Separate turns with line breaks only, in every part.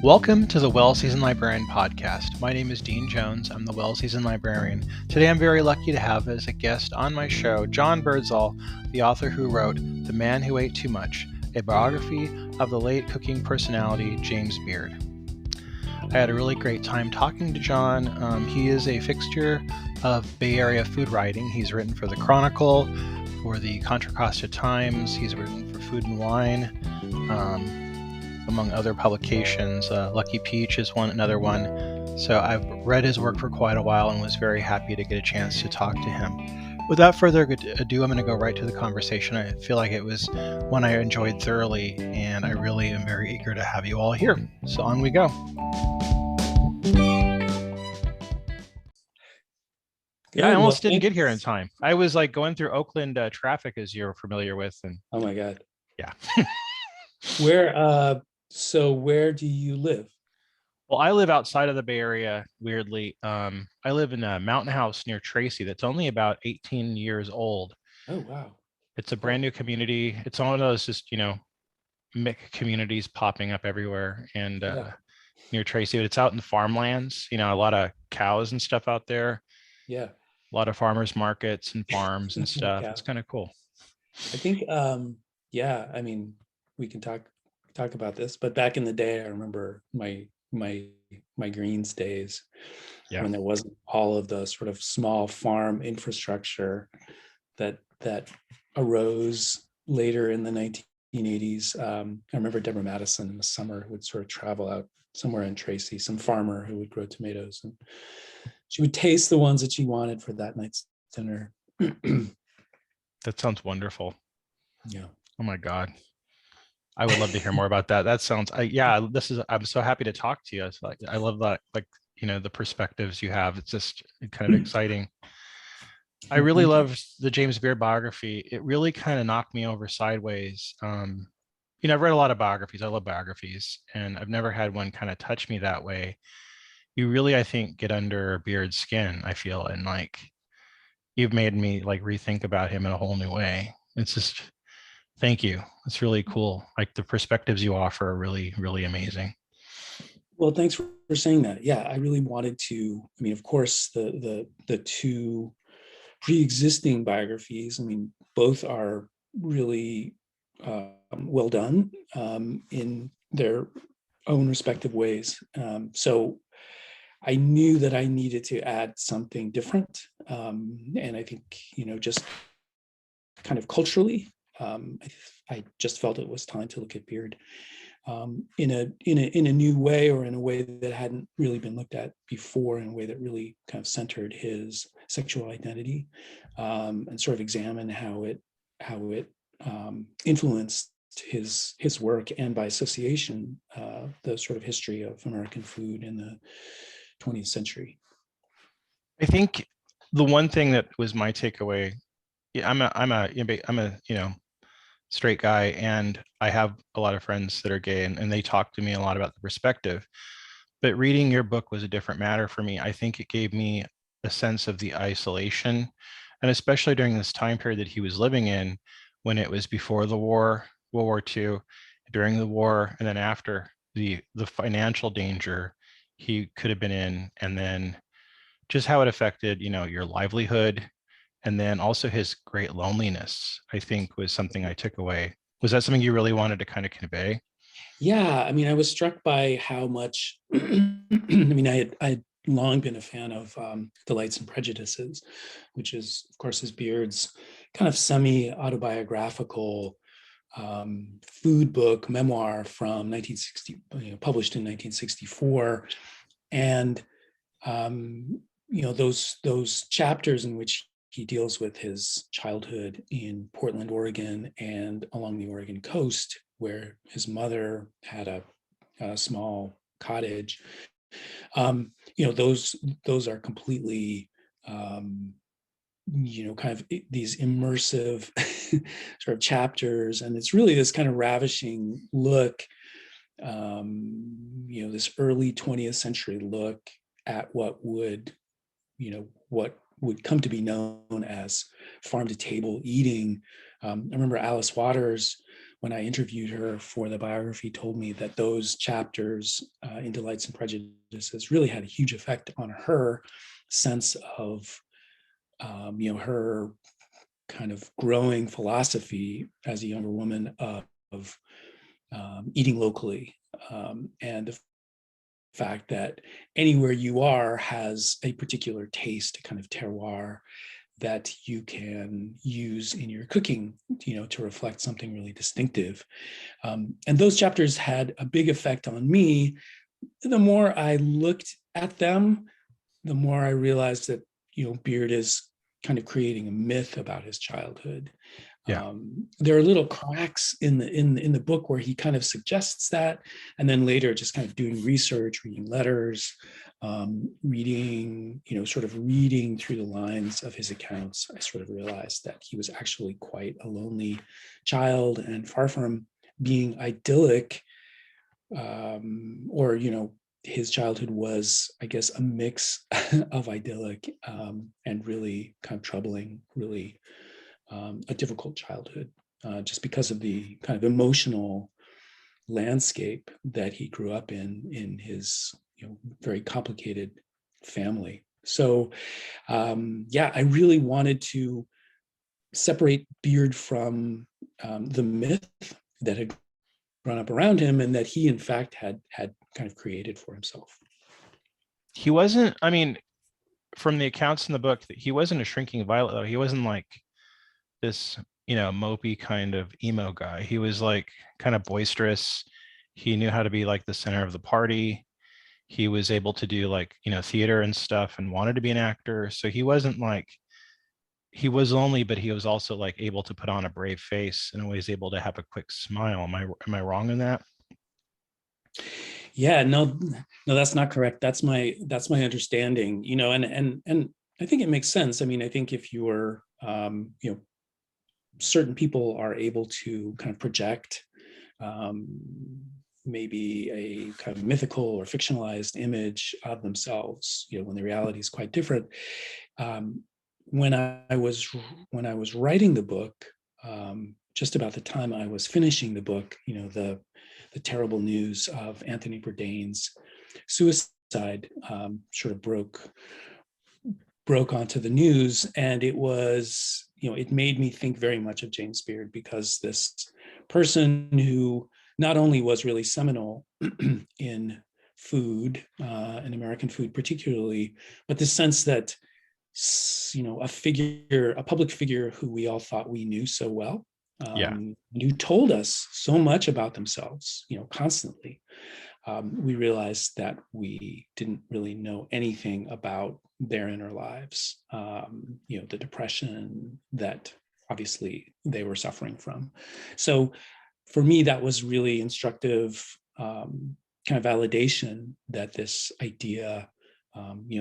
Welcome to the Well Seasoned Librarian Podcast. My name is Dean Jones. I'm the Well Seasoned Librarian. Today I'm very lucky to have as a guest on my show John Birdsall, the author who wrote The Man Who Ate Too Much, a biography of the late cooking personality James Beard. I had a really great time talking to John. He is a fixture of Bay Area food writing. He's written for the Chronicle, for the Contra Costa Times. He's written for Food and Wine, among other publications. Lucky Peach is another one. So I've read his work for quite a while and was very happy to get a chance to talk to him. Without further ado, I'm going to go right to the conversation. I feel like it was one I enjoyed thoroughly, and I really am very eager to have you all here. So on we go. Yeah, I almost didn't get here in time. I was like going through Oakland traffic, as you're familiar with. And
oh my God.
Yeah.
Where do you live?
Well, I live outside of the Bay Area, weirdly. I live in a mountain house near Tracy that's only about 18 years old.
Oh, wow.
It's a brand new community. It's one of those just, MIC communities popping up everywhere. And near Tracy, but it's out in the farmlands, a lot of cows and stuff out there.
Yeah.
A lot of farmers markets and farms and stuff. It's kind of cool.
I think, we can talk about this, but back in the day, I remember my greens days when there wasn't all of the sort of small farm infrastructure that arose later in the 1980s. I remember Deborah Madison in the summer would sort of travel out somewhere in Tracy, some farmer who would grow tomatoes, and she would taste the ones that she wanted for that night's dinner.
That sounds wonderful.
Yeah.
Oh my God. I would love to hear more about that. That sounds, I'm so happy to talk to you. It's like, I love that, the perspectives you have. It's just kind of exciting. I really love the James Beard biography. It really kind of knocked me over sideways. I've read a lot of biographies. I love biographies, and I've never had one kind of touch me that way. You really, I think, get under Beard's skin, I feel, and you've made me rethink about him in a whole new way. It's just, thank you. It's really cool. The perspectives you offer are really, really amazing.
Well, thanks for saying that. Yeah, I really wanted to, of course, the two pre-existing biographies, both are really well done in their own respective ways. So I knew that I needed to add something different. And I think, just kind of culturally, I just felt it was time to look at Beard in a new way, or in a way that hadn't really been looked at before, in a way that really kind of centered his sexual identity, and sort of examine how it influenced his work, and by association, the sort of history of American food in the 20th century.
I think the one thing that was my takeaway, I'm a straight guy, and I have a lot of friends that are gay, and they talk to me a lot about the perspective. But reading your book was a different matter for me. I think it gave me a sense of the isolation, and especially during this time period that he was living in, when it was before the war, World War II, during the war, and then after, the financial danger he could have been in, and then just how it affected, your livelihood. And then also his great loneliness, I think, was something I took away. Was that something you really wanted to kind of convey?
Yeah, I was struck by how much, I had long been a fan of Delights and Prejudices, which is, of course, Beard's kind of semi-autobiographical food book, memoir from 1960, published in 1964. And, those chapters in which he deals with his childhood in Portland, Oregon, and along the Oregon coast, where his mother had a small cottage. Those are completely, kind of these immersive sort of chapters, and it's really this kind of ravishing look, this early 20th century look at what would come to be known as farm to table eating. I remember Alice Waters, when I interviewed her for the biography, told me that those chapters in Delights and Prejudices really had a huge effect on her sense of, her kind of growing philosophy as a younger woman of eating locally, and the fact that anywhere you are has a particular taste, a kind of terroir that you can use in your cooking, to reflect something really distinctive. And those chapters had a big effect on me. The more I looked at them, the more I realized that, Beard is kind of creating a myth about his childhood.
Yeah.
There are little cracks in the book where he kind of suggests that, and then later just kind of doing research, reading letters, reading through the lines of his accounts, I sort of realized that he was actually quite a lonely child, and far from being idyllic, or his childhood was, I guess, a mix of idyllic and really kind of troubling, really a difficult childhood, just because of the kind of emotional landscape that he grew up in his very complicated family. So I really wanted to separate Beard from the myth that had grown up around him and that he in fact had kind of created for himself.
He wasn't, I mean, from the accounts in the book, that he wasn't a shrinking violet, though. He wasn't like this, mopey kind of emo guy. He was like kind of boisterous. He knew how to be like the center of the party. He was able to do like, theater and stuff, and wanted to be an actor. So he wasn't like, he was lonely, but he was also like able to put on a brave face and always able to have a quick smile. Am I wrong in that?
Yeah, no, that's not correct. That's my understanding, and I think it makes sense. I mean, I think if you're, certain people are able to kind of project maybe a kind of mythical or fictionalized image of themselves, when the reality is quite different. When I was writing the book, just about the time I was finishing the book, the terrible news of Anthony Bourdain's suicide sort of broke onto the news, and it was, it made me think very much of James Beard, because this person who not only was really seminal in food, in American food particularly, but the sense that, a public figure who we all thought we knew so well,
Yeah.
and who told us so much about themselves, constantly. We realized that we didn't really know anything about their inner lives, the depression that obviously they were suffering from. So for me, that was really instructive, kind of validation that this idea,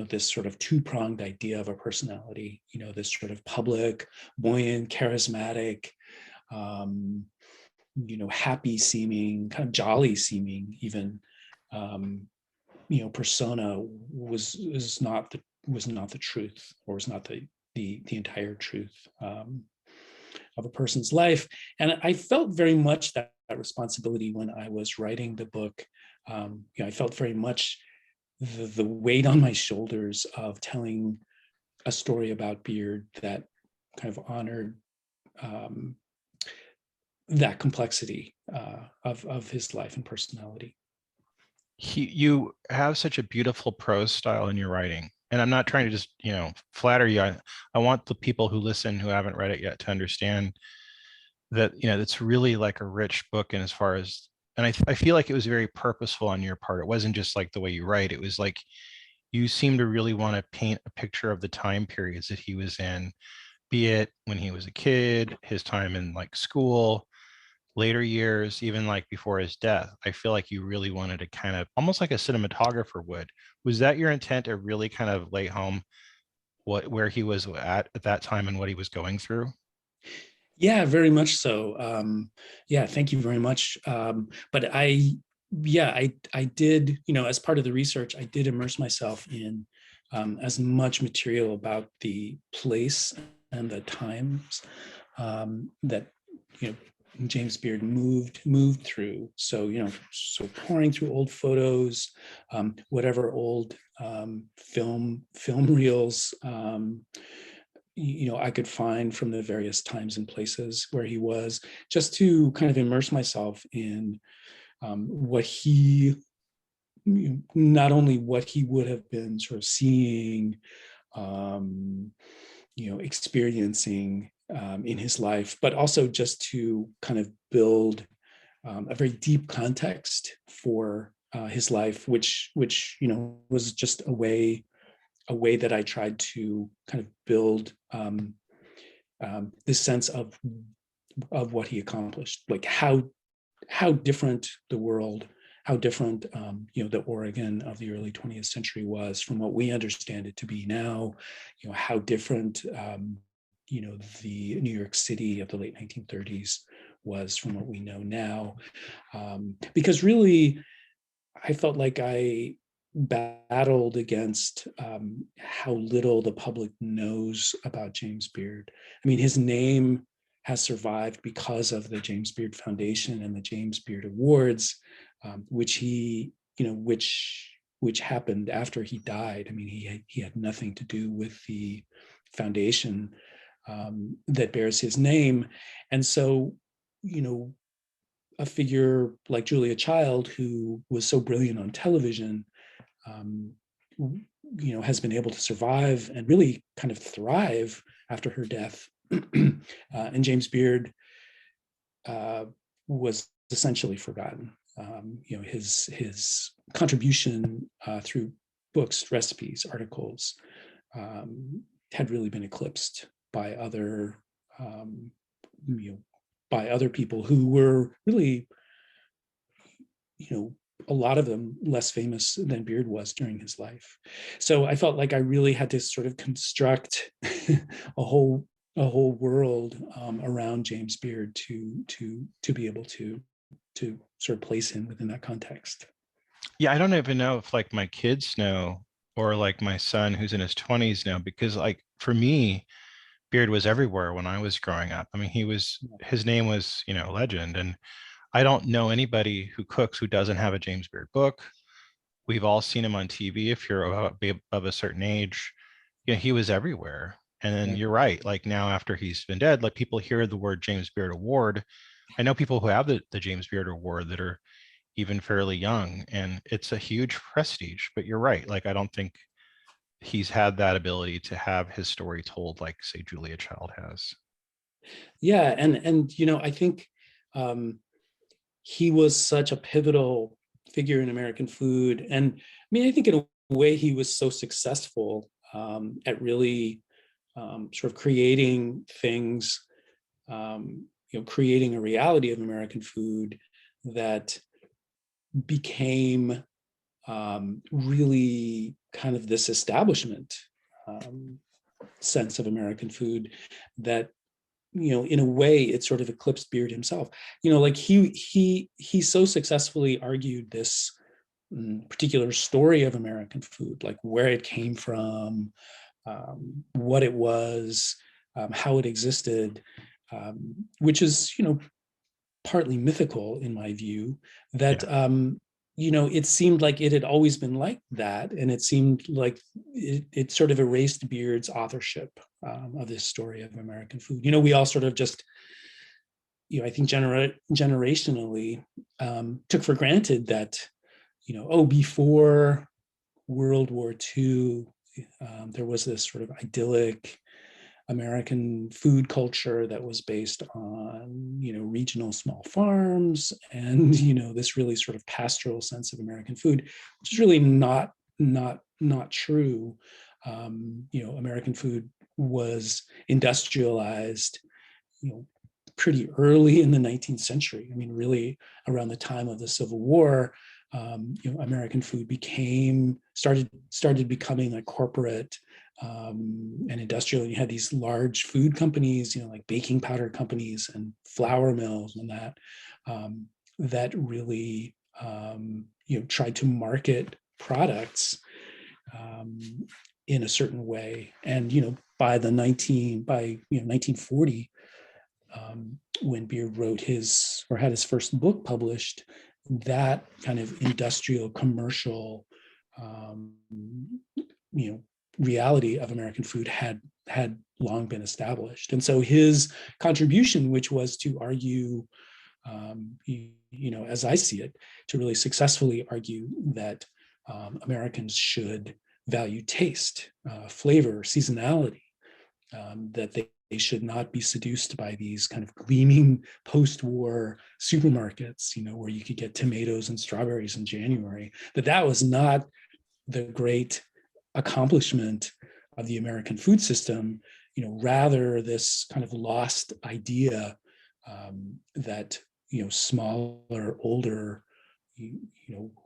this sort of two-pronged idea of a personality, this sort of public, buoyant, charismatic, happy seeming, kind of jolly seeming even, persona was not the truth, or was not the entire truth of a person's life. And I felt very much that responsibility when I was writing the book. I felt very much the weight on my shoulders of telling a story about Beard that kind of honored that complexity of his life and personality.
You have such a beautiful prose style in your writing, and I'm not trying to just flatter you. I want the people who listen who haven't read it yet to understand that it's really like a rich book. And as far as, and I feel like it was very purposeful on your part. It wasn't just like the way you write. It was like you seem to really want to paint a picture of the time periods that he was in, be it when he was a kid, his time in like school, later years, even like before his death. I feel like you really wanted to kind of, almost like a cinematographer would. Was that your intent, to really kind of lay home where he was at that time and what he was going through?
Yeah, very much so. Yeah, thank you very much. But I did, as part of the research, I did immerse myself in as much material about the place and the times that James Beard moved through. So, so pouring through old photos, whatever old film reels, I could find from the various times and places where he was, just to kind of immerse myself in what he, not only what he would have been sort of seeing, experiencing in his life, but also just to kind of build a very deep context for his life, which was just a way that I tried to kind of build this sense of what he accomplished, like how different the world, how different the Oregon of the early 20th century was from what we understand it to be now, how different the New York City of the late 1930s was from what we know now, because really I felt like I battled against how little the public knows about James Beard. I mean, his name has survived because of the James Beard Foundation and the James Beard Awards, which he, which happened after he died. I mean, he had nothing to do with the foundation that bears his name. And so, a figure like Julia Child, who was so brilliant on television, has been able to survive and really kind of thrive after her death. And James Beard was essentially forgotten. His contribution through books, recipes, articles had really been eclipsed by other, by other people who were really, a lot of them less famous than Beard was during his life. So I felt like I really had to sort of construct a whole world around James Beard to be able to sort of place him within that context.
Yeah, I don't even know if like my kids know, or like my son who's in his 20s now, because like for me, Beard was everywhere when I was growing up. I mean, his name was, legend. And I don't know anybody who cooks who doesn't have a James Beard book. We've all seen him on TV if you're above a certain age. He was everywhere. And then
Yeah.
you're right. Like now, after he's been dead, like people hear the word James Beard Award. I know people who have the James Beard Award that are even fairly young, and it's a huge prestige. But you're right. Like I don't think he's had that ability to have his story told like, say, Julia Child has.
Yeah, and I think he was such a pivotal figure in American food, and I mean, I think in a way he was so successful at really sort of creating things, creating a reality of American food that became really kind of this establishment sense of American food that, in a way it sort of eclipsed Beard himself. Like he so successfully argued this particular story of American food, like where it came from, what it was, how it existed, which is, partly mythical in my view, that it seemed like it had always been like that, and it seemed like it sort of erased Beard's authorship of this story of American food. We all sort of just, I think generationally took for granted that, before World War II, there was this sort of idyllic American food culture that was based on, regional small farms and, this really sort of pastoral sense of American food, which is really not true. American food was industrialized, pretty early in the 19th century. I mean, really around the time of the Civil War, American food started becoming like corporate and industrial. You had these large food companies, like baking powder companies and flour mills and that really, tried to market products in a certain way. And, by 1940, when Beard wrote his, or had his first book published, that kind of industrial commercial, reality of American food had long been established. And so his contribution, which was to argue, as I see it, to really successfully argue that Americans should value taste, flavor, seasonality, that they should not be seduced by these kind of gleaming post-war supermarkets, where you could get tomatoes and strawberries in January, that was not the great accomplishment of the American food system, rather this kind of lost idea that, smaller, older,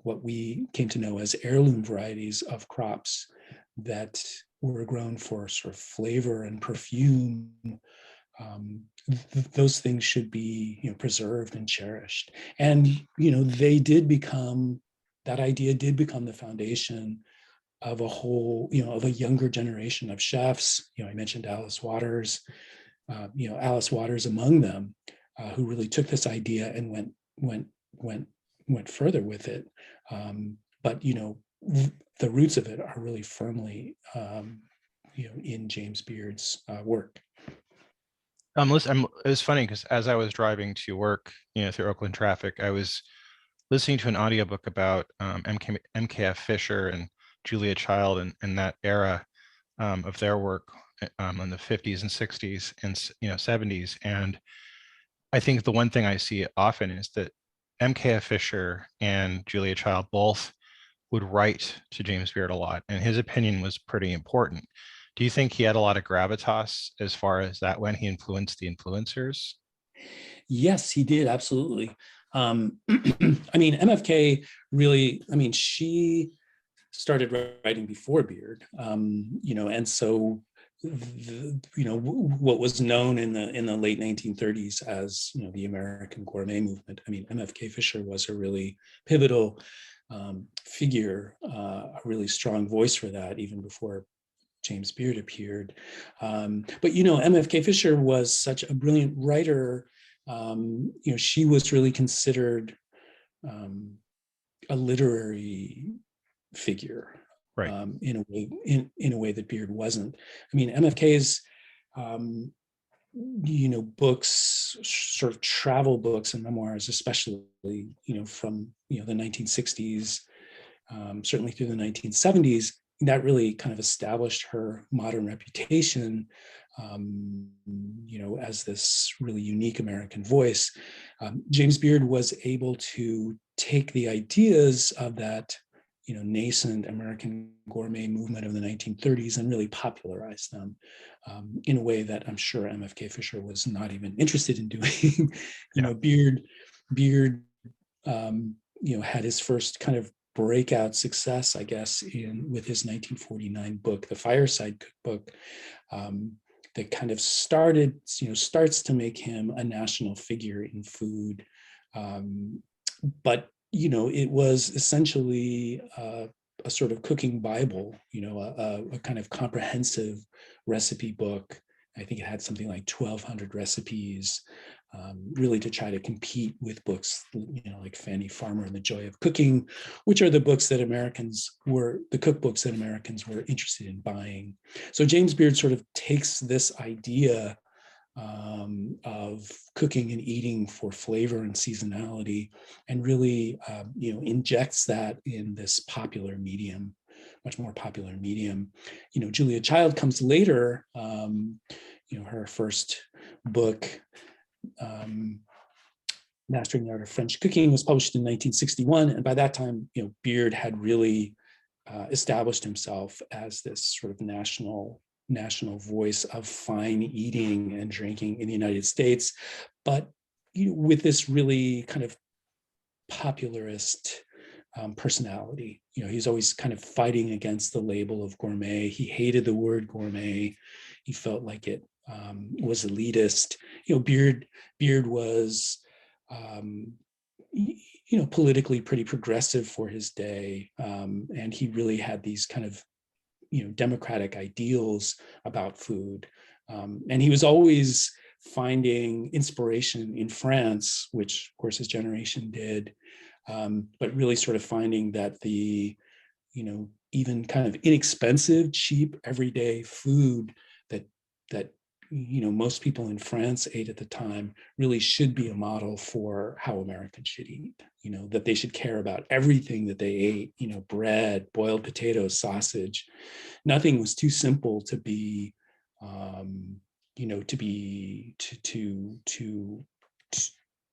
what we came to know as heirloom varieties of crops that were grown for sort of flavor and perfume, those things should be, preserved and cherished. And, that idea did become the foundation of a whole, of a younger generation of chefs. I mentioned Alice Waters, Alice Waters among them, who really took this idea and went further with it. But the roots of it are really firmly, in James Beard's work.
Listen, it was funny because as I was driving to work, through Oakland traffic, I was listening to an audiobook about MKF Fisher and Julia Child and that era of their work in the 50s and 60s and 70s. And I think the one thing I see often is that MKF Fisher and Julia Child both would write to James Beard a lot, and his opinion was pretty important. Do you think he had a lot of gravitas as far as that when he influenced the influencers?
Yes, he did, absolutely. MFK really, she started writing before Beard, and so what was known in the late 1930s as the American gourmet movement. MFK Fisher was a really pivotal figure, a really strong voice for that, even before James Beard appeared. But MFK Fisher was such a brilliant writer. She was really considered a literary figure,
right?
In a way that Beard wasn't. MFK's books, sort of travel books and memoirs, especially from the 1960s, certainly through the 1970s, that really kind of established her modern reputation, as this really unique American voice. James Beard was able to take the ideas of that, nascent American gourmet movement of the 1930s and really popularize them in a way that I'm sure MFK Fisher was not even interested in doing. Beard, had his first kind of breakout success, I guess, with his 1949 book, The Fireside Cookbook, that kind of starts to make him a national figure in food. But it was essentially a sort of cooking Bible, a kind of comprehensive recipe book. I think it had something like 1,200 recipes, really to try to compete with books, like Fanny Farmer and The Joy of Cooking, which are the cookbooks that Americans were interested in buying. So James Beard sort of takes this idea of cooking and eating for flavor and seasonality, and really, injects that in this popular medium, much more popular medium. Julia Child comes later. Her first book, Mastering the Art of French Cooking, was published in 1961, and by that time, Beard had really established himself as this sort of national voice of fine eating and drinking in the United States, but with this really kind of popularist personality. He's always kind of fighting against the label of gourmet. He hated the word gourmet. He felt like it was elitist. Beard was politically pretty progressive for his day, and he really had these kind of democratic ideals about food, and he was always finding inspiration in France, which of course his generation did, but really sort of finding that the, even kind of inexpensive, cheap, everyday food that most people in France ate at the time really should be a model for how Americans should eat. That they should care about everything that they ate. Bread, boiled potatoes, sausage. Nothing was too simple to be,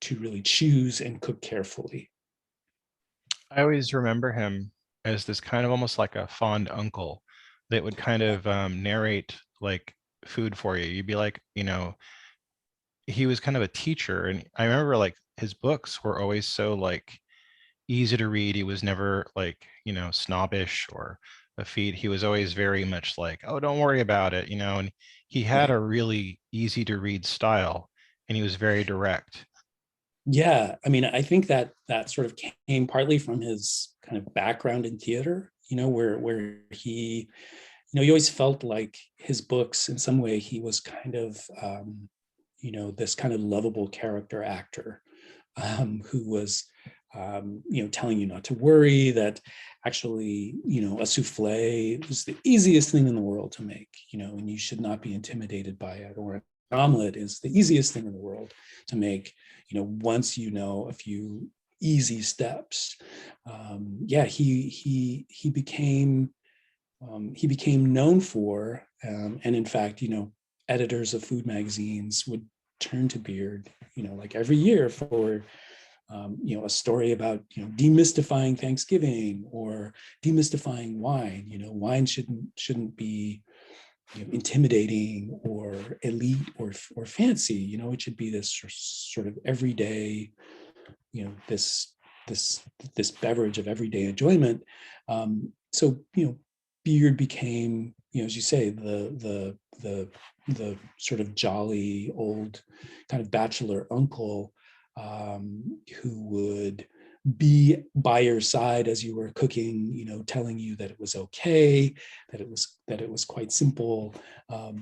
to really choose and cook carefully.
I always remember him as this kind of almost like a fond uncle that would kind of narrate like food for you. You'd be like, he was kind of a teacher, and I remember like his books were always so like easy to read. He was never like, snobbish or a feed. He was always very much like, oh, don't worry about it, and he had
Right.
a really easy to read style, and he was very direct.
Yeah, I mean, I think that sort of came partly from his kind of background in theater, where he, he always felt like his books, in some way, he was kind of, this kind of lovable character actor, who was, telling you not to worry, that actually, a souffle was the easiest thing in the world to make, and you should not be intimidated by it, or an omelet is the easiest thing in the world to make, once you know a few easy steps. He became known for, and in fact, editors of food magazines would turn to Beard, like every year for, a story about, demystifying Thanksgiving or demystifying wine. Wine shouldn't be, intimidating or elite or fancy. It should be this sort of everyday, this beverage of everyday enjoyment. So Beard became, as you say, the sort of jolly old kind of bachelor uncle, who would be by your side as you were cooking, telling you that it was okay, that it was quite simple, that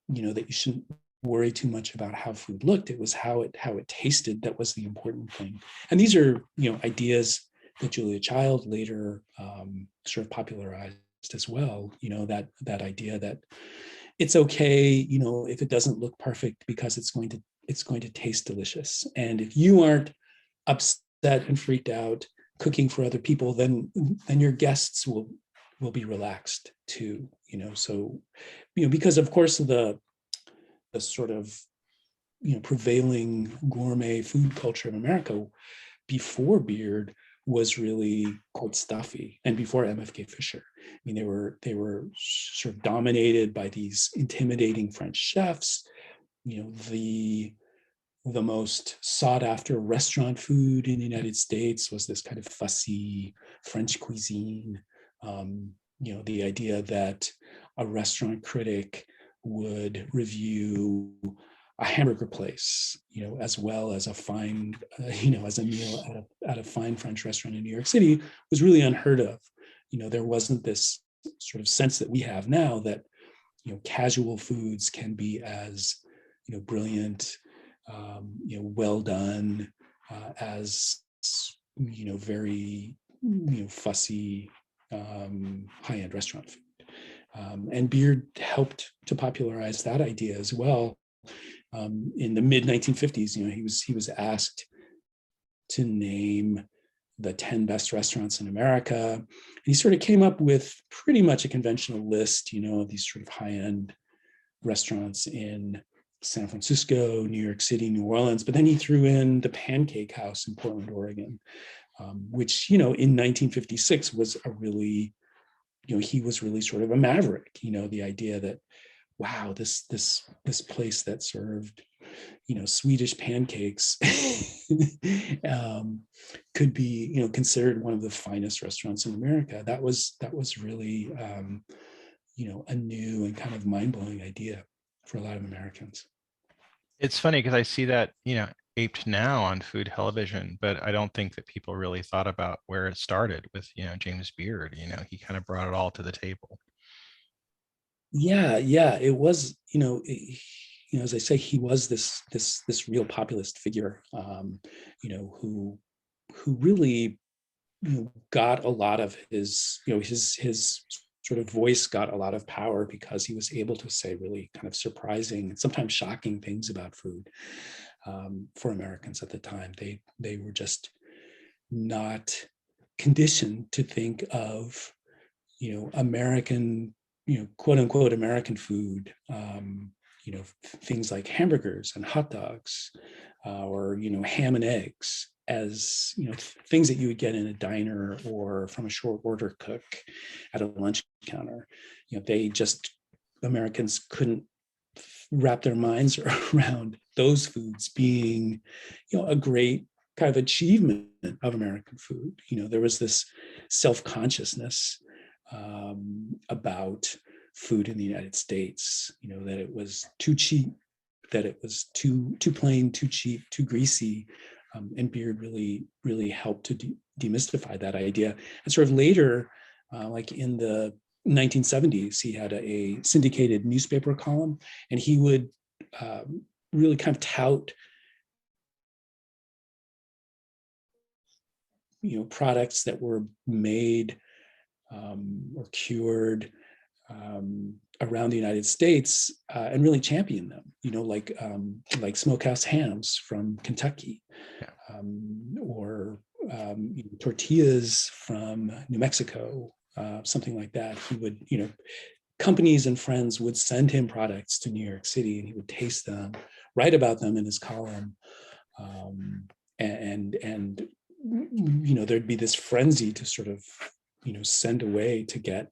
you shouldn't worry too much about how food looked. It was how it tasted that was the important thing. And these are, ideas that Julia Child later, sort of popularized as well. That idea that it's okay, if it doesn't look perfect, because it's going to taste delicious. And if you aren't upset and freaked out cooking for other people, then your guests will be relaxed too. So because of course the sort of prevailing gourmet food culture in America before Beard was really quite stuffy, and before MFK Fisher. I mean, they were sort of dominated by these intimidating French chefs. The most sought after restaurant food in the United States was this kind of fussy French cuisine. The idea that a restaurant critic would review a hamburger place, as well as a fine, as a meal at a fine French restaurant in New York City, was really unheard of. There wasn't this sort of sense that we have now that, casual foods can be as, brilliant, well done, as, very, fussy, high-end restaurant food. And Beard helped to popularize that idea as well. In the mid 1950s, he was asked to name the 10 best restaurants in America. And he sort of came up with pretty much a conventional list, of these sort of high-end restaurants in San Francisco, New York City, New Orleans. But then he threw in the Pancake House in Portland, Oregon, which, in 1956 was a really, he was really sort of a maverick. The idea that, wow, this place that served, Swedish pancakes could be, considered one of the finest restaurants in America. That was really, a new and kind of mind-blowing idea for a lot of Americans.
It's funny because I see that, aped now on food television, but I don't think that people really thought about where it started with, James Beard. He kind of brought it all to the table.
Yeah, it was, as I say, he was this real populist figure, who really, got a lot of his, his sort of voice got a lot of power because he was able to say really kind of surprising and sometimes shocking things about food. For Americans at the time, they were just not conditioned to think of, American, quote unquote American food, things like hamburgers and hot dogs, or ham and eggs, as things that you would get in a diner or from a short order cook at a lunch counter. Americans couldn't wrap their minds around those foods being, a great kind of achievement of American food. There was this self-consciousness about food in the United States, that it was too cheap, that it was too plain, too cheap, too greasy. And Beard really helped to demystify that idea. And sort of later, like in the 1970s, he had a syndicated newspaper column, and he would really kind of tout, products that were made or cured around the United States, and really champion them, like smokehouse hams from Kentucky, or tortillas from New Mexico, something like that. He would, companies and friends would send him products to New York City, and he would taste them, write about them in his column, and there'd be this frenzy to sort of, send away to get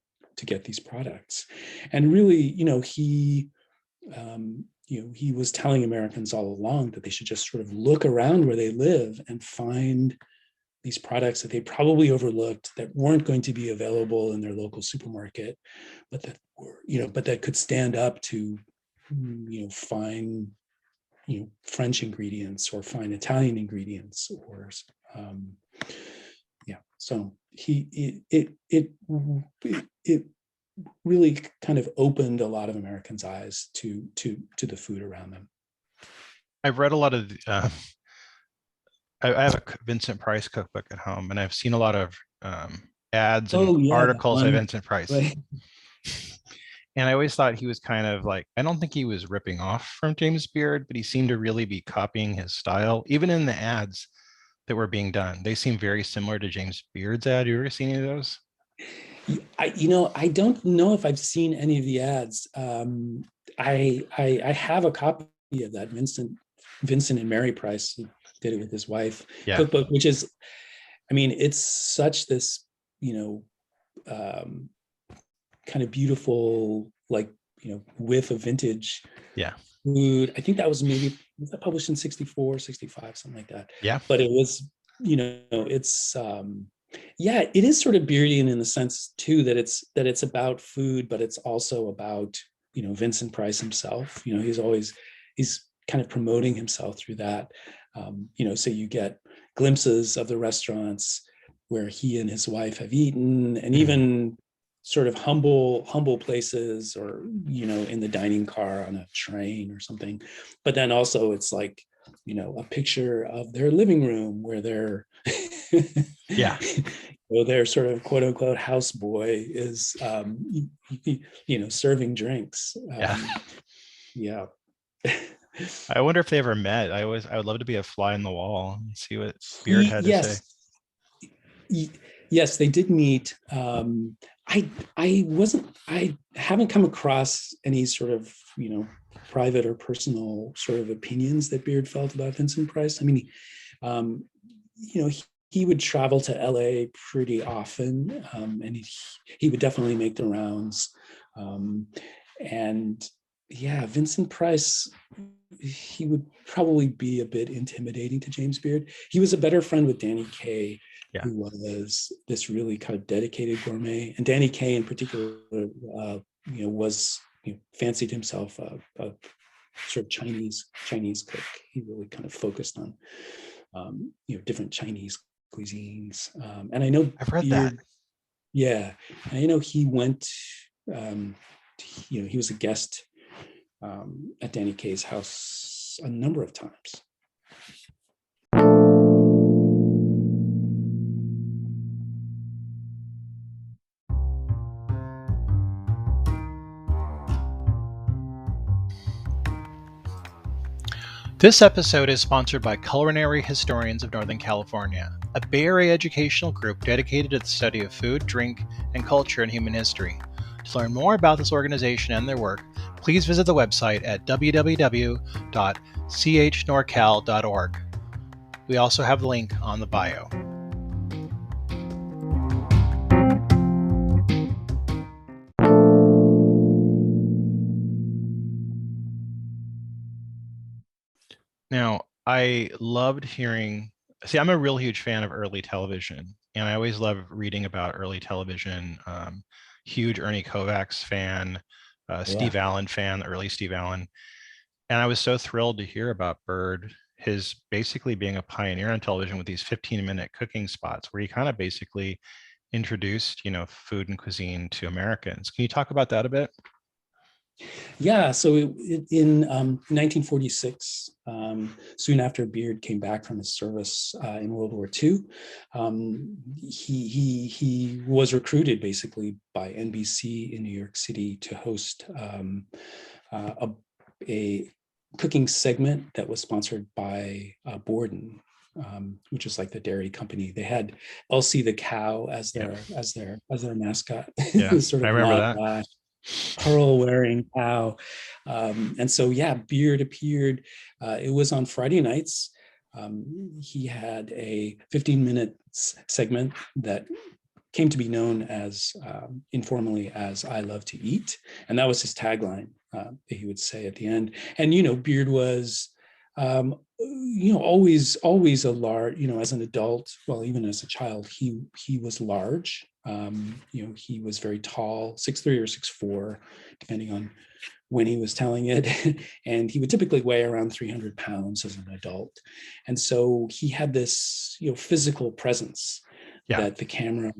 these products. And really, he was telling Americans all along that they should just sort of look around where they live and find these products that they probably overlooked, that weren't going to be available in their local supermarket, but that were, but that could stand up to, fine, French ingredients or fine Italian ingredients, or so it really kind of opened a lot of Americans' eyes to the food around them.
I've read a lot of I have a Vincent Price cookbook at home, and I've seen a lot of ads and articles of Vincent Price. Right. And I always thought he was kind of like, I don't think he was ripping off from James Beard, but he seemed to really be copying his style. Even in the ads that were being done, they seem very similar to James Beard's ad. You ever seen any of those?
I don't know if I've seen any of the ads. I have a copy of that Vincent and Mary Price did it with his wife cookbook, which is, it's such this, kind of beautiful, like, whiff of vintage food. I think that was that published in 64, 65, something like that.
Yeah.
But it was, it's, it is sort of Beardian in the sense too, that it's about food, but it's also about, Vincent Price himself. He's kind of promoting himself through that. So you get glimpses of the restaurants where he and his wife have eaten, and even sort of humble places, or, in the dining car on a train or something. But then also it's like, a picture of their living room where they're, their sort of quote unquote houseboy is, serving drinks.
I wonder if they ever met. I would love to be a fly in the wall and see what Beard had to say.
Yes, they did meet. I haven't come across any sort of, private or personal sort of opinions that Beard felt about Vincent Price. He would travel to LA pretty often, and he would definitely make the rounds. Vincent Price, he would probably be a bit intimidating to James Beard. He was a better friend with Danny Kaye, who was this really kind of dedicated gourmet. And Danny Kaye in particular, was, fancied himself a sort of Chinese cook. He really kind of focused on, different Chinese cuisines. And I know
I've read that.
Yeah. And I know he went, he was a guest at Danny Kaye's house a number of times.
This episode is sponsored by Culinary Historians of Northern California, a Bay Area educational group dedicated to the study of food, drink, and culture in human history. To learn more about this organization and their work, please visit the website at www.chnorcal.org. We also have the link on the bio. Now, I loved I'm a real huge fan of early television, and I always love reading about early television. Huge Ernie Kovacs fan, Steve Allen fan, early Steve Allen. And I was so thrilled to hear about Bird, his basically being a pioneer on television with these 15-minute cooking spots where he kind of basically introduced, food and cuisine to Americans. Can you talk about that a bit?
Yeah, so in 1946, soon after Beard came back from his service in World War II, he was recruited basically by NBC in New York City to host a cooking segment that was sponsored by Borden, which is like the dairy company. They had Elsie the cow as their mascot.
Yeah,
sort of
I remember that.
Pearl-wearing cow. And so, Beard appeared. It was on Friday nights. He had a 15-minute segment that came to be known as, informally, as "I love to eat." And that was his tagline that he would say at the end. And, Beard was, always a large, as an adult, well, even as a child, he was large. He was very tall, 6'3" or 6'4", depending on when he was telling it. And he would typically weigh around 300 pounds as an adult. And so he had this, physical presence that the camera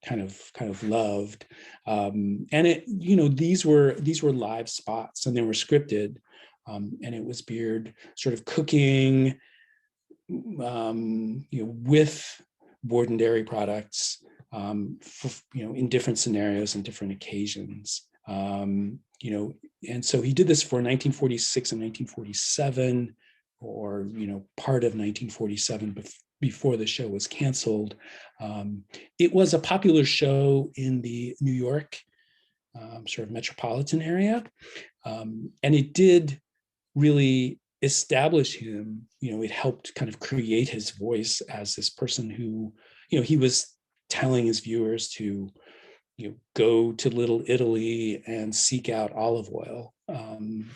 kind of loved. And it, these were live spots, and they were scripted. And it was Beard sort of cooking, with Borden dairy products, in different scenarios and different occasions. And so he did this for 1946 and 1947, or part of 1947 before the show was canceled. It was a popular show in the New York sort of metropolitan area, and it did really establish him. It helped kind of create his voice as this person who, he was telling his viewers to, go to Little Italy and seek out olive oil,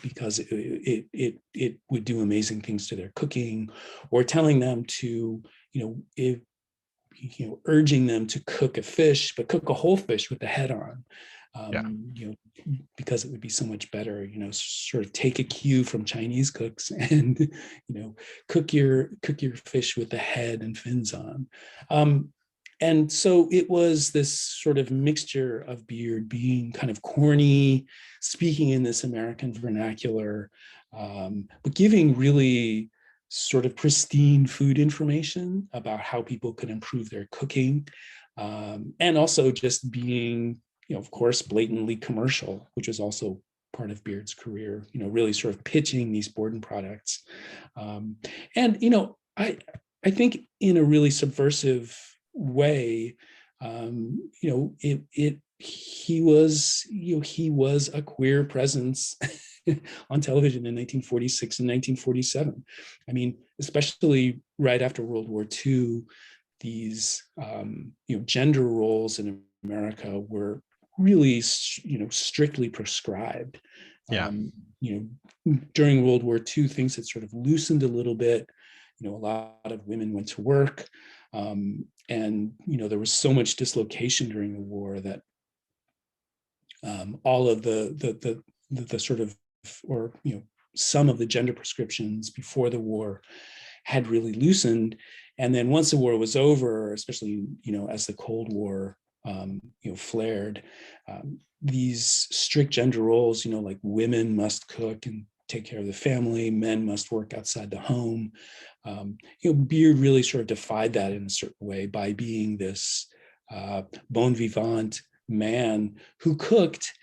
because it would do amazing things to their cooking, or telling them to, urging them to cook a fish, but cook a whole fish with the head on. Because it would be so much better, sort of take a cue from Chinese cooks and, cook your fish with the head and fins on. And so it was this sort of mixture of Beard being kind of corny, speaking in this American vernacular, but giving really sort of pristine food information about how people could improve their cooking, and also just being, of course, blatantly commercial, which is also part of Beard's career, really sort of pitching these Borden products. And, I think in a really subversive way, he was a queer presence on television in 1946 and 1947. I mean, especially right after World War II, these, gender roles in America were really, strictly prescribed. During World War II, things had sort of loosened a little bit. A lot of women went to work, and there was so much dislocation during the war that all of the sort of, or some of the gender prescriptions before the war had really loosened. And then once the war was over, especially as the Cold War flared. These strict gender roles, like women must cook and take care of the family, men must work outside the home. Beard really sort of defied that in a certain way by being this bon vivant man who cooked.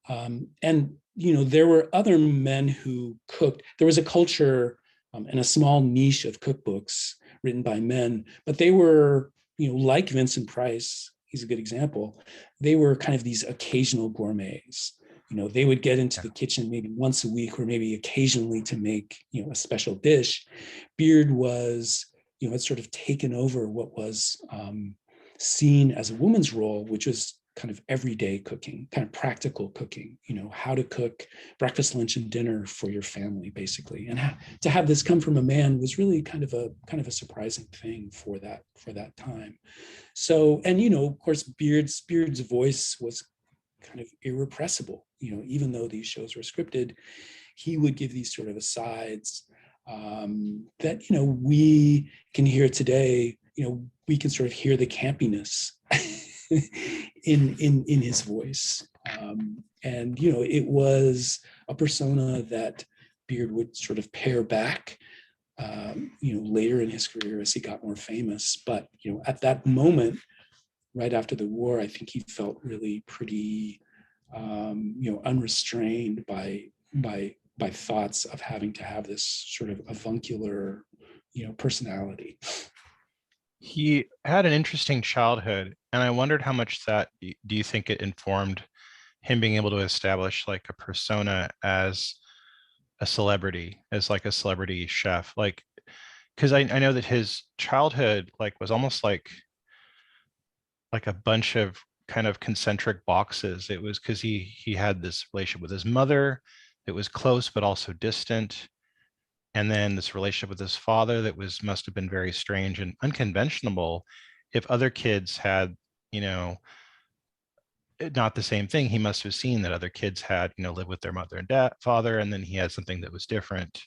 And there were other men who cooked. There was a culture and a small niche of cookbooks written by men, but they were, like Vincent Price, he's a good example. They were kind of these occasional gourmets. They would get into the kitchen maybe once a week or maybe occasionally to make, a special dish. Beard was, had sort of taken over what was seen as a woman's role, which was kind of everyday cooking, kind of practical cooking, how to cook breakfast, lunch, and dinner for your family, basically. And to have this come from a man was really kind of a surprising thing for that time. So, and of course, Beard's voice was kind of irrepressible. Even though these shows were scripted, he would give these sort of asides that we can hear today. We can sort of hear the campiness in his voice, and it was a persona that Beard would sort of pare back later in his career as he got more famous. But at that moment, right after the war, I think he felt really pretty unrestrained by thoughts of having to have this sort of avuncular personality.
He had an interesting childhood, and I wondered how much that do you think it informed him being able to establish like a persona as a celebrity, as like a celebrity chef, like because I know that his childhood like was almost like a bunch of kind of concentric boxes. It was because he had this relationship with his mother that was close but also distant, and then this relationship with his father that must have been very strange and unconventional. If other kids had not the same thing, he must have seen that other kids had lived with their mother and father, and then he had something that was different.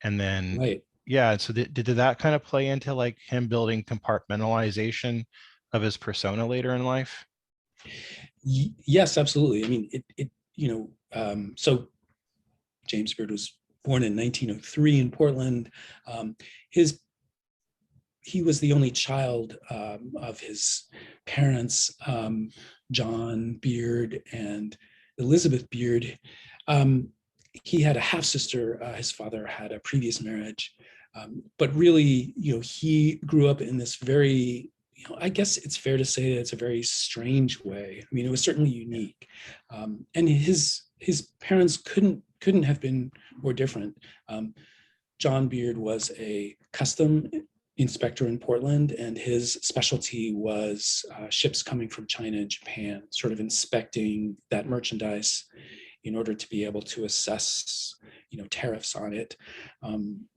And then
Right.
yeah, so did that kind of play into like him building compartmentalization of his persona later in life?
Yes, absolutely. I mean, so James Beard was born in 1903 in Portland. He was the only child of his parents, John Beard and Elizabeth Beard. He had a half sister. His father had a previous marriage, but really, he grew up in this very, I guess it's fair to say that it's a very strange way. I mean, it was certainly unique, and his parents couldn't have been more different. John Beard was a custom inspector in Portland, and his specialty was ships coming from China and Japan, sort of inspecting that merchandise in order to be able to assess, tariffs on it.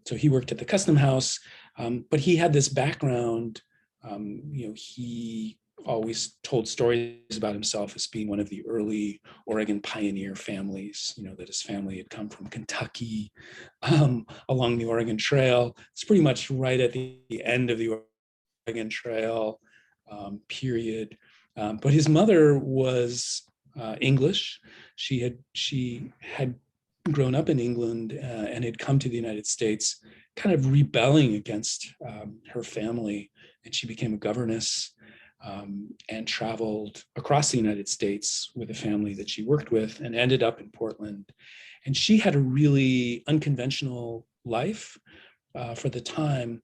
So he worked at the custom house, but he had this background. He always told stories about himself as being one of the early Oregon pioneer families, that his family had come from Kentucky along the Oregon Trail. It's pretty much right at the end of the Oregon Trail period. But his mother was English. She had grown up in England and had come to the United States, kind of rebelling against her family, and she became a governess. And traveled across the United States with a family that she worked with and ended up in Portland. And she had a really unconventional life for the time.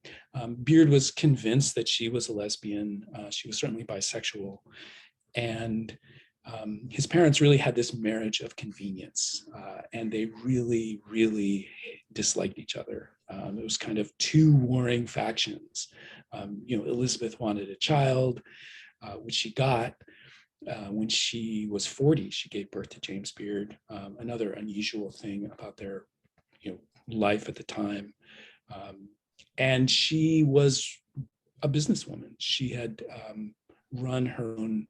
Beard was convinced that she was a lesbian. She was certainly bisexual. And his parents really had this marriage of convenience, and they really, really disliked each other. It was kind of two warring factions. Elizabeth wanted a child, which she got. When she was 40, she gave birth to James Beard. Another unusual thing about their, life at the time. And she was a businesswoman. She had run her own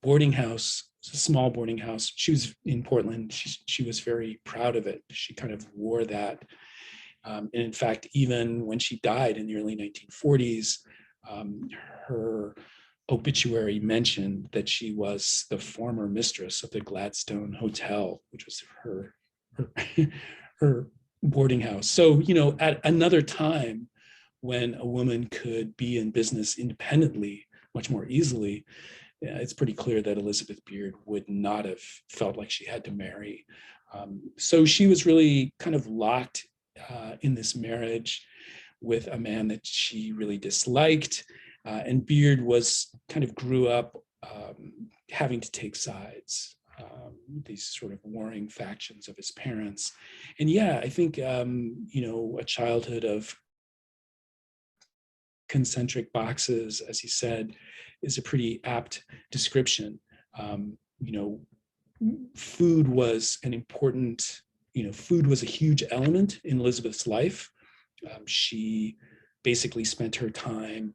boarding house, a small boarding house. She was in Portland. She was very proud of it. She kind of wore that. And in fact, even when she died in the early 1940s, her obituary mentioned that she was the former mistress of the Gladstone Hotel, which was her, her boarding house. So, at another time when a woman could be in business independently much more easily, it's pretty clear that Elizabeth Beard would not have felt like she had to marry. So she was really kind of locked in this marriage with a man that she really disliked. And Beard grew up having to take sides, these sort of warring factions of his parents. And I think, a childhood of concentric boxes, as he said, is a pretty apt description. Food was an important, food was a huge element in Elizabeth's life. She basically spent her time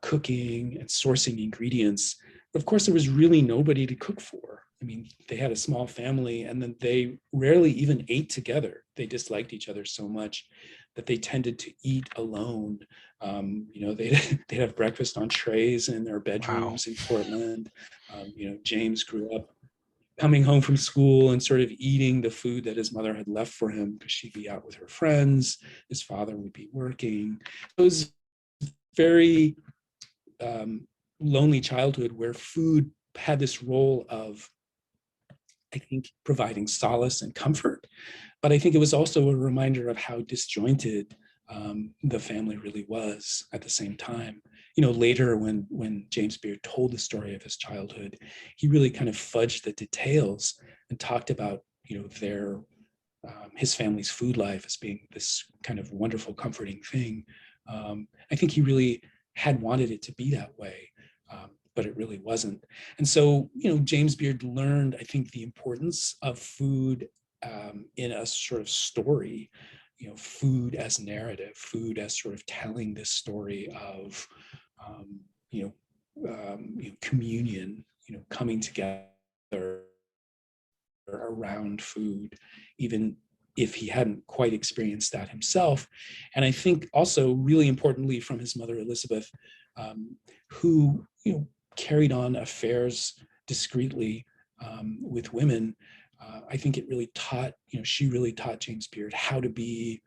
cooking and sourcing ingredients. But of course, there was really nobody to cook for. I mean, they had a small family, and then they rarely even ate together. They disliked each other so much that they tended to eat alone. They'd have breakfast on trays in their bedrooms in Portland. James grew up coming home from school and sort of eating the food that his mother had left for him because she'd be out with her friends. His father would be working. It was very lonely childhood where food had this role of, I think, providing solace and comfort. But I think it was also a reminder of how disjointed the family really was at the same time. Later when James Beard told the story of his childhood, he really kind of fudged the details and talked about, his family's food life as being this kind of wonderful, comforting thing. I think he really had wanted it to be that way, but it really wasn't. And so, James Beard learned, I think, the importance of food in a sort of story, food as narrative, food as sort of telling this story of, communion, coming together around food, even if he hadn't quite experienced that himself. And I think also really importantly from his mother, Elizabeth, who, carried on affairs discreetly with women. I think it really taught, she really taught James Beard how to be,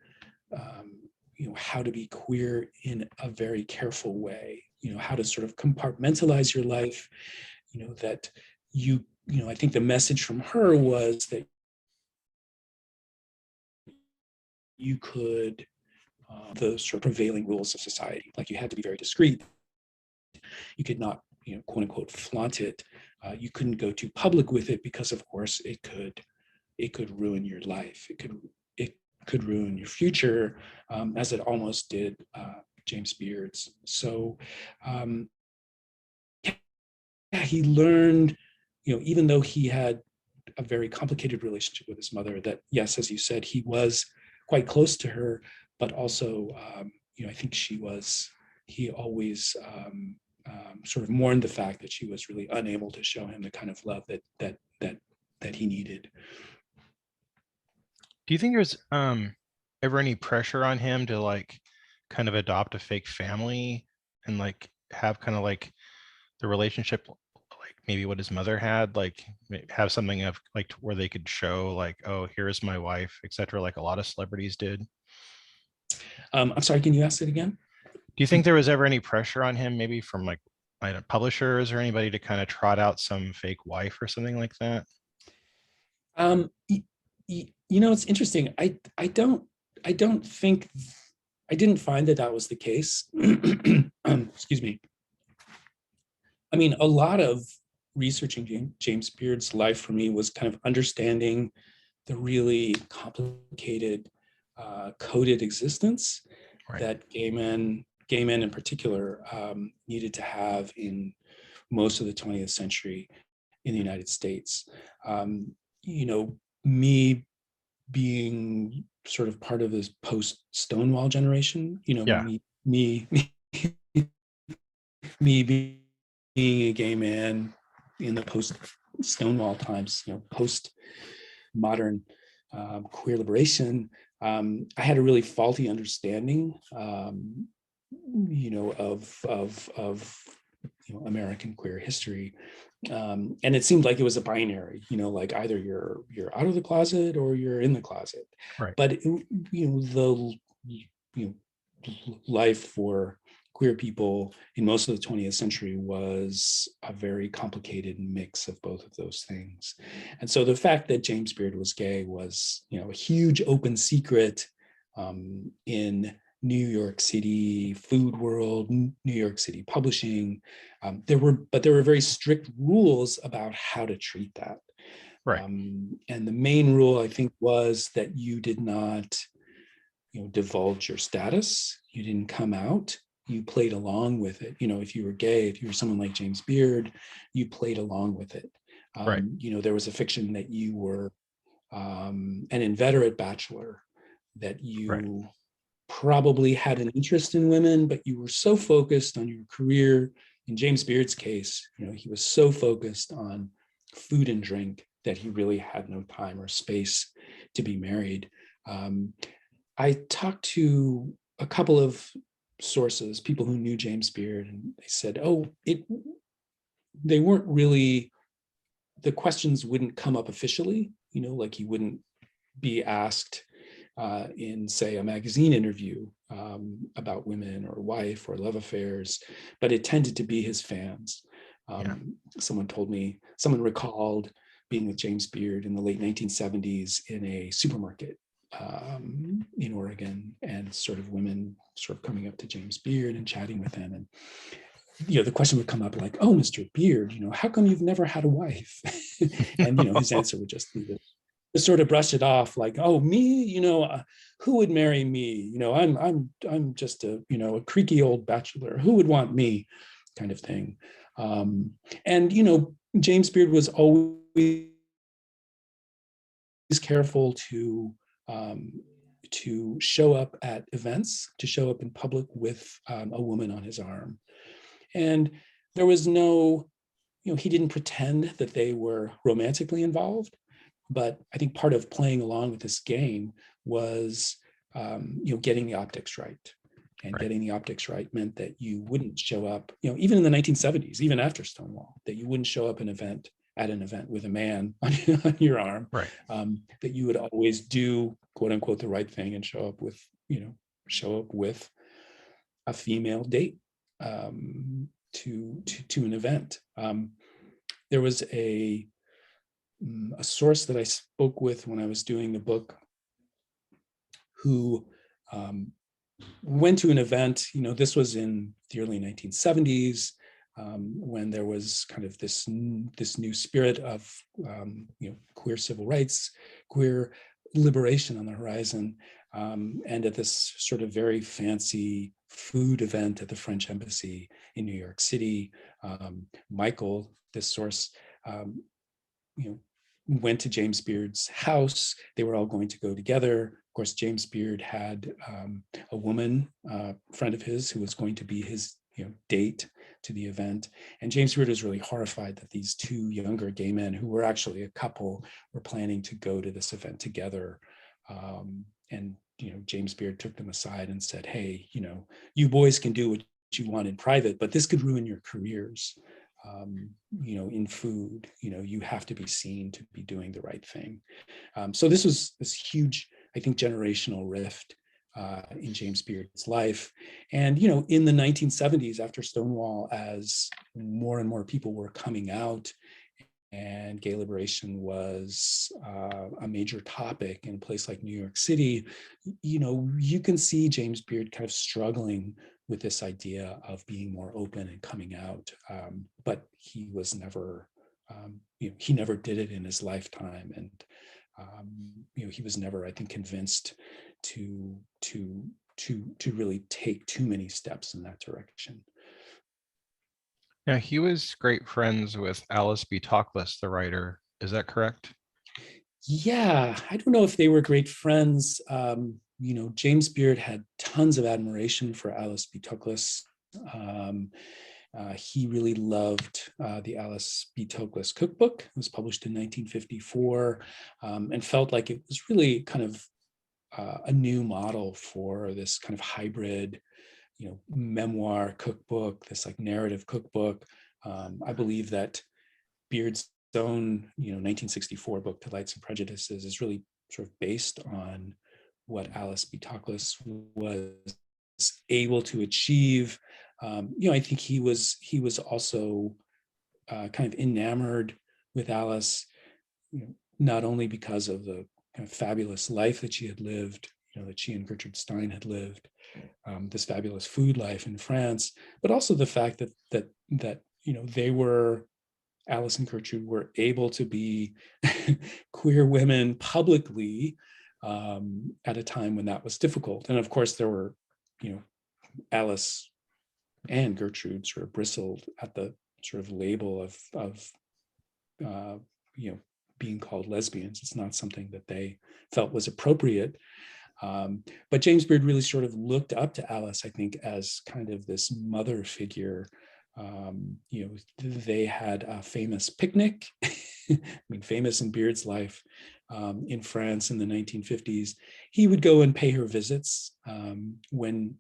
how to be queer in a very careful way, how to sort of compartmentalize your life, that I think the message from her was that you could, the sort of prevailing rules of society, like you had to be very discreet. You could not, quote unquote, flaunt it. You couldn't go too public with it because, of course, it could ruin your life. It could ruin your future, as it almost did James Beard's. So, he learned, even though he had a very complicated relationship with his mother, that yes, as you said, he was quite close to her, but also, I think he always sort of mourned the fact that she was really unable to show him the kind of love that he needed.
Do you think there's ever any pressure on him to like kind of adopt a fake family and like have kind of like the relationship like maybe what his mother had, like have something of like where they could show like, oh, here's my wife, etc., like a lot of celebrities did?
I'm sorry, can you ask it again?
Do you think there was ever any pressure on him, maybe from like publishers or anybody, to kind of trot out some fake wife or something like that?
It's interesting. I don't think, I didn't find that was the case. Excuse me. I mean, a lot of researching James Beard's life for me was kind of understanding the really complicated coded existence that gay men in particular needed to have in most of the 20th century in the United States. Me being sort of part of this post-Stonewall generation, me being a gay man in the post-Stonewall times, post-modern queer liberation, I had a really faulty understanding, of American queer history. And it seemed like it was a binary, like either you're out of the closet or you're in the closet.
Right.
But the life for queer people in most of the 20th century was a very complicated mix of both of those things. And so the fact that James Beard was gay was, a huge open secret in New York City food world, New York City publishing. There were very strict rules about how to treat that.
Right.
And the main rule, I think, was that you did not, divulge your status. You didn't come out. You played along with it. If you were gay, if you were someone like James Beard, you played along with it.
Right.
There was a fiction that you were an inveterate bachelor, that you probably had an interest in women, but you were so focused on your career. In James Beard's case, he was so focused on food and drink that he really had no time or space to be married. I talked to a couple of sources, people who knew James Beard, and they said, they weren't really, the questions wouldn't come up officially, like he wouldn't be asked in, say, a magazine interview about women or wife or love affairs, but it tended to be his fans. Someone recalled being with James Beard in the late 1970s in a supermarket in Oregon, and sort of women sort of coming up to James Beard and chatting with him. And, the question would come up like, "Oh, Mr. Beard, how come you've never had a wife?" And, his answer would just be to sort of brush it off like, "Oh, me, who would marry me? I'm just a creaky old bachelor. Who would want me?" kind of thing. And, James Beard was always careful to show up at events, to show up in public with a woman on his arm. And there was no, he didn't pretend that they were romantically involved. But I think part of playing along with this game was, getting the optics right. And getting the optics right meant that you wouldn't show up, even in the 1970s, even after Stonewall, that you wouldn't show up at an event with a man on your arm, that you would always do, quote unquote, the right thing and show up with a female date to an event. There was a source that I spoke with when I was doing the book who went to an event, this was in the early 1970s, when there was kind of this new spirit of queer civil rights, queer liberation on the horizon, and at this sort of very fancy food event at the French Embassy in New York City, Michael, this source, went to James Beard's house. They were all going to go together. Of course, James Beard had a woman, friend of his, who was going to be his date to the event. And James Beard was really horrified that these two younger gay men, who were actually a couple, were planning to go to this event together. And James Beard took them aside and said, "Hey, you boys can do what you want in private, but this could ruin your careers. In food, you have to be seen to be doing the right thing." So this was this huge, I think, generational rift in James Beard's life. And, in the 1970s, after Stonewall, as more and more people were coming out and gay liberation was a major topic in a place like New York City, you can see James Beard kind of struggling with this idea of being more open and coming out. But he was never, he never did it in his lifetime. And, he was never, I think, convinced to really take too many steps in that direction.
Now, he was great friends with Alice B. Toklas, the writer. Is that correct?
Yeah, I don't know if they were great friends. James Beard had tons of admiration for Alice B. Toklas. He really loved the Alice B. Toklas cookbook. It was published in 1954, and felt like it was really kind of a new model for this kind of hybrid memoir cookbook, this like narrative cookbook. I believe that Beard's own, 1964 book, Delights and Prejudices, is really sort of based on what Alice B. Toklas was able to achieve. I think he was also kind of enamored with Alice, not only because of the kind of fabulous life that she had lived, that she and Gertrude Stein had lived, this fabulous food life in France, but also the fact that they were, Alice and Gertrude were able to be queer women publicly at a time when that was difficult. And of course, there were, Alice and Gertrude sort of bristled at the sort of label of being called lesbians. It's not something that they felt was appropriate. But James Beard really sort of looked up to Alice, I think, as kind of this mother figure. They had a famous picnic, famous in Beard's life, in France in the 1950s. He would go and pay her visits when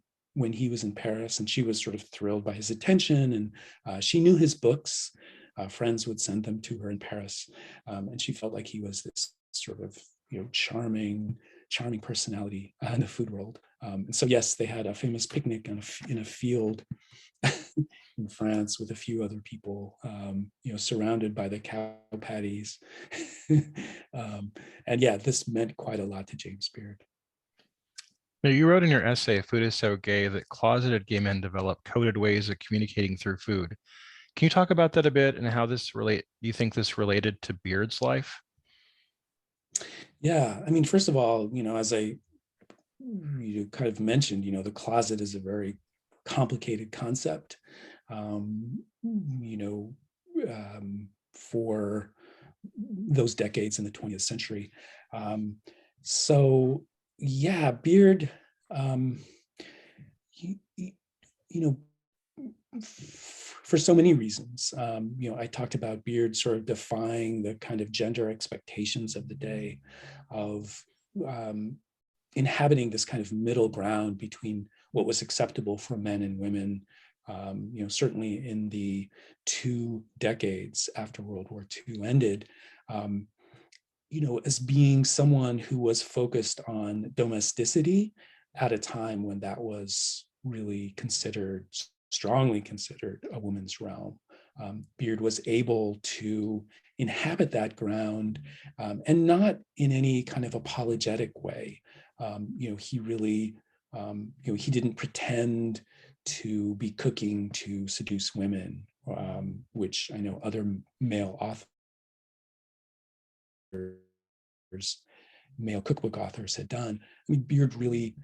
he was in Paris, and she was sort of thrilled by his attention, and she knew his books. Friends would send them to her in Paris, and she felt like he was this sort of charming personality in the food world. And so yes, they had a famous picnic in a field in France with a few other people, surrounded by the cow patties. And yeah, this meant quite a lot to James Beard.
Now, you wrote in your essay, Food is So Gay, that closeted gay men develop coded ways of communicating through food. Can you talk about that a bit and how do you think this related to Beard's life?
Yeah, I mean, first of all, as I kind of mentioned, the closet is a very complicated concept. For those decades in the 20th century. So yeah, Beard, for so many reasons. I talked about Beard sort of defying the kind of gender expectations of the day, of inhabiting this kind of middle ground between what was acceptable for men and women. Certainly in the 2 decades after World War II ended, as being someone who was focused on domesticity at a time when that was really strongly considered a woman's realm. Beard was able to inhabit that ground, and not in any kind of apologetic way. He really, he didn't pretend to be cooking to seduce women, which I know other male cookbook authors had done. I mean, Beard really,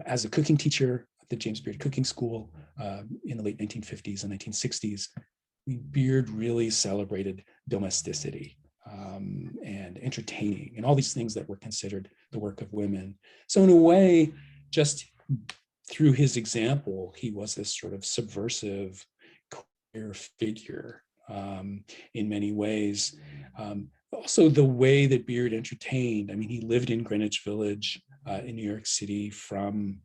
as a cooking teacher at the James Beard Cooking School in the late 1950s and 1960s, Beard really celebrated domesticity and entertaining and all these things that were considered the work of women. So in a way, just through his example, he was this sort of subversive queer figure in many ways. Also, the way that Beard entertained, I mean, he lived in Greenwich Village in New York City from,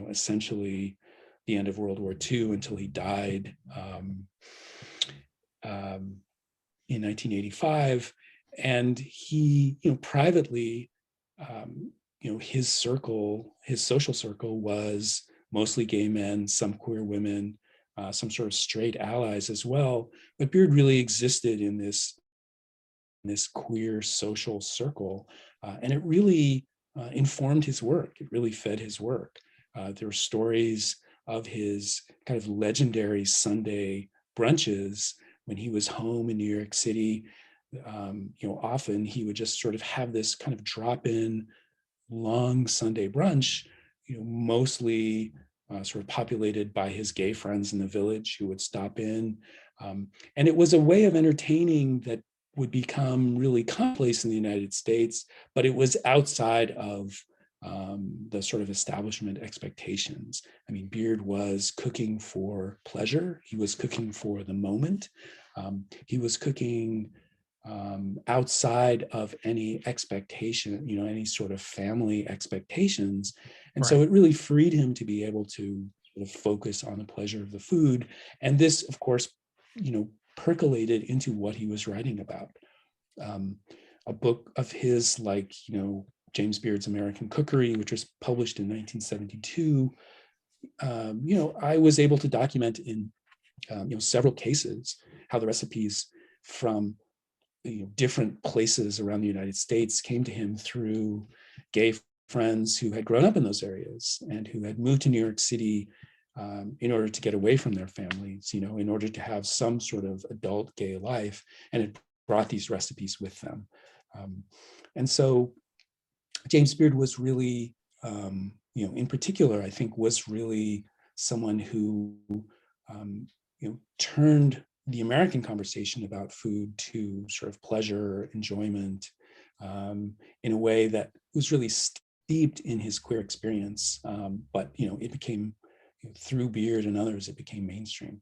essentially the end of World War II until he died in 1985. And he, privately, his social circle was mostly gay men, some queer women, some sort of straight allies as well. But Beard really existed in this queer social circle, and it really informed his work. It really fed his work. There were stories of his kind of legendary Sunday brunches when he was home in New York City. Often he would just sort of have this kind of drop-in long Sunday brunch, mostly sort of populated by his gay friends in the village who would stop in. And it was a way of entertaining that would become really commonplace in the United States, but it was outside of the sort of establishment expectations. I mean, Beard was cooking for pleasure. He was cooking for the moment. He was cooking outside of any expectation, any sort of family expectations. And so it really freed him to be able to, sort of focus on the pleasure of the food. And this, of course, percolated into what he was writing about. A book of his, like, James Beard's American Cookery, which was published in 1972, I was able to document in, several cases how the recipes from different places around the United States came to him through gay friends who had grown up in those areas and who had moved to New York City in order to get away from their families, in order to have some sort of adult gay life, and it brought these recipes with them. And so James Beard was really, in particular, I think, was really someone who, turned the American conversation about food to sort of pleasure, enjoyment, in a way that was really steeped in his queer experience. But, it became, through Beard and others, it became mainstream.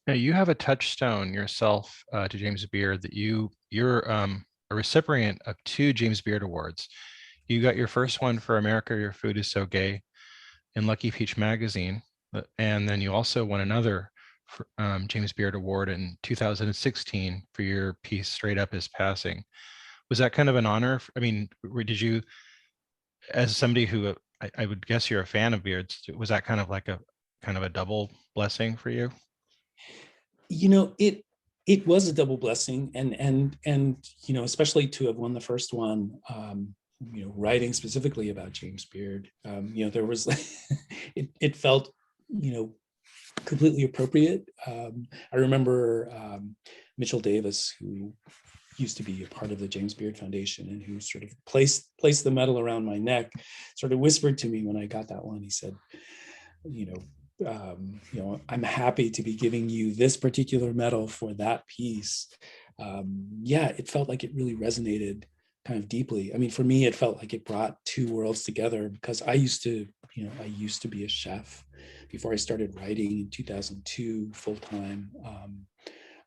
Now, you have a touchstone yourself to James Beard that you're a recipient of 2 James Beard Awards. You got your first one for America, Your Food is So Gay in Lucky Peach magazine. And then you also won another James Beard Award in 2016 for your piece, Straight Up is Passing. Was that kind of an honor? I mean, did you, as somebody who I would guess you're a fan of Beard's, was that kind of like a double blessing for you?
It was a double blessing, and especially to have won the first one, writing specifically about James Beard, there was it felt completely appropriate. I remember Mitchell Davis, who used to be a part of the James Beard Foundation and who sort of placed the medal around my neck, sort of whispered to me when I got that one. He said, I'm happy to be giving you this particular medal for that piece. It felt like it really resonated kind of deeply. I mean, for me, it felt like it brought 2 worlds together, because I used to be a chef before I started writing in 2002 full time.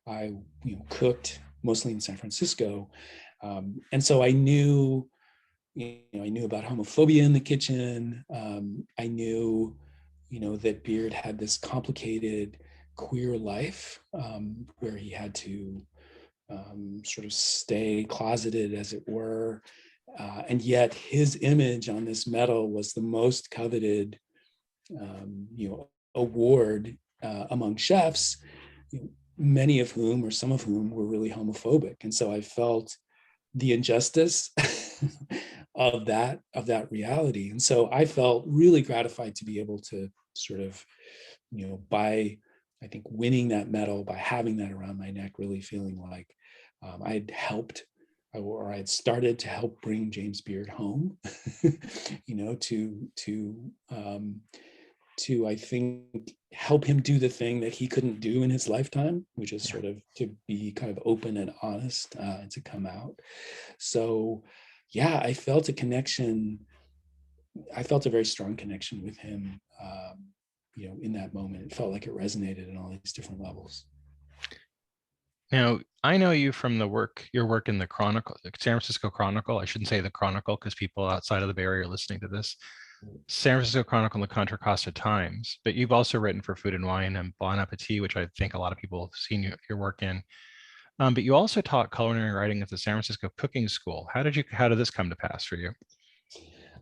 I cooked mostly in San Francisco, and so I knew about homophobia in the kitchen. I knew that Beard had this complicated queer life, where he had to sort of stay closeted, as it were, and yet his image on this medal was the most coveted award among chefs, many of whom, or some of whom, were really homophobic. And so I felt the injustice of that reality. And so I felt really gratified to be able to sort of, by, I think, winning that medal, by having that around my neck, really feeling like I had helped, or I had started to help bring James Beard home, to I think help him do the thing that he couldn't do in his lifetime, which is sort of to be kind of open and honest, and to come out. So I felt a connection. I felt a very strong connection with him, in that moment. It felt like it resonated in all these different levels.
Now, I know you from your work in the Chronicle, the San Francisco Chronicle. I shouldn't say the Chronicle, because people outside of the Bay Area are listening to this. San Francisco Chronicle and the Contra Costa Times, but you've also written for Food and Wine and Bon Appetit, which I think a lot of people have seen your work in. But you also taught culinary writing at the San Francisco Cooking School. How did this come to pass for you?